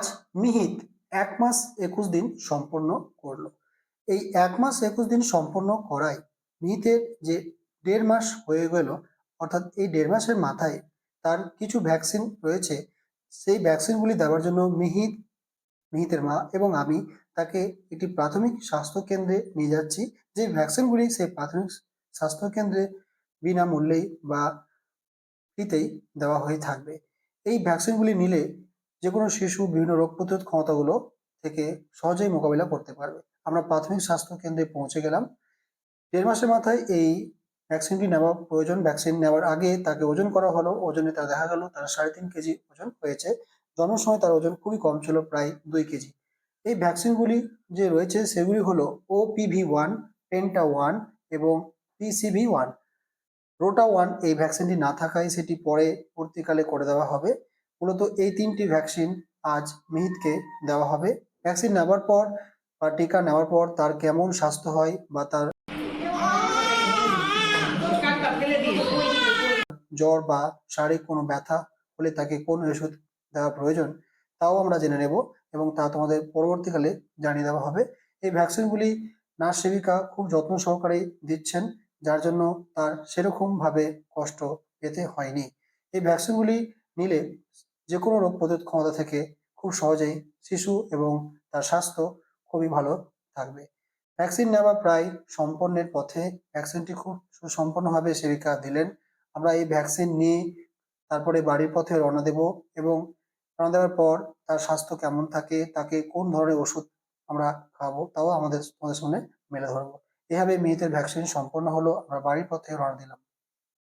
আজ মিহিত 1 মাস 21 দিন সম্পন্ন করলো। এই 1 মাস 21 দিন সম্পন্ন করায় মিহিতের যে 1.5 মাস হয়ে গেল, অর্থাৎ এই 1.5 মাসের মাথায় তার কিছু ভ্যাকসিন রয়েছে। সেই ভ্যাকসিনগুলি দেওয়ার জন্য মিহিতের মা এবং আমি তাকে একটি প্রাথমিক স্বাস্থ্য কেন্দ্রে নিয়ে যাচ্ছি। যে ভ্যাকসিনগুলি সেই প্রাথমিক স্বাস্থ্য কেন্দ্রে বিনামূল্যেই বা ফ্রিতেই দেওয়া হয়ে থাকবে। এই ভ্যাকসিনগুলি নিলে যে কোনো শিশু বিভিন্ন রোগ প্রতিরোধ ক্ষমতাগুলো থেকে সহজেই মোকাবিলা করতে পারবে। আমরা প্রাথমিক স্বাস্থ্য কেন্দ্রে পৌঁছে গেলাম। 1.5 মাসের মাথায় এই ভ্যাকসিনটি নেওয়া প্রয়োজন। ভ্যাকসিন নেওয়ার আগে তাকে ওজন করা হলো, ওজনে তার দেখা গেল তার 3.5 কেজি ওজন হয়েছে। জন্মের সময় তার ওজন খুবই কম ছিল, প্রায় 2 কেজি। এই ভ্যাকসিনগুলি যে রয়েছে সেগুলি হলো OPV1, পেন্টা 1 এবং PCV1। রোটা 1 এই ভ্যাকসিনটি না থাকায় সেটি পরবর্তীকালে করে দেওয়া হবে। মূলত এই 3টি ভ্যাকসিন আজ মিহিতকে দেওয়া হবে। ভ্যাকসিন নেওয়ার পর বা টিকা নেওয়ার পর তার কেমন স্বাস্থ্য হয় বা তার জ্বর বা শারীরিক কোনো ব্যথা হলে তাকে কোন ওষুধ দেওয়া প্রয়োজন তাও আমরা জেনে নেব এবং তা তোমাদের পরবর্তীকালে জানিয়ে দেওয়া হবে। এই ভ্যাকসিনগুলি নার্স সেবিকা খুব যত্ন সহকারে দিচ্ছেন, যার জন্য তার সেরকম ভাবে কষ্ট পেতে হয়নি। এই ভ্যাকসিনগুলি নিলে যে কোনো রোগ প্রতিরোধ ক্ষমতা থেকে খুব সহজেই শিশু এবং তার স্বাস্থ্য খুবই ভালো থাকবে। ভ্যাকসিন নেওয়া প্রায় সম্পন্নের পথে। ভ্যাকসিনটি খুব সুসম্পন্নভাবে সেবিকা দিলেন। আমরা এই ভ্যাকসিন নিয়ে তারপরে বাড়ির পথে রওনা দেব এবং রওনা দেওয়ার পর তার স্বাস্থ্য কেমন থাকে, তাকে কোন ধরনের ওষুধ আমরা খাওয়াবো তাও তোমাদের সামনে মেলে ধরবো। এভাবে মিহিতের ভ্যাকসিন সম্পন্ন হলো। আমরা বাড়ির পথে রওনা দিলাম।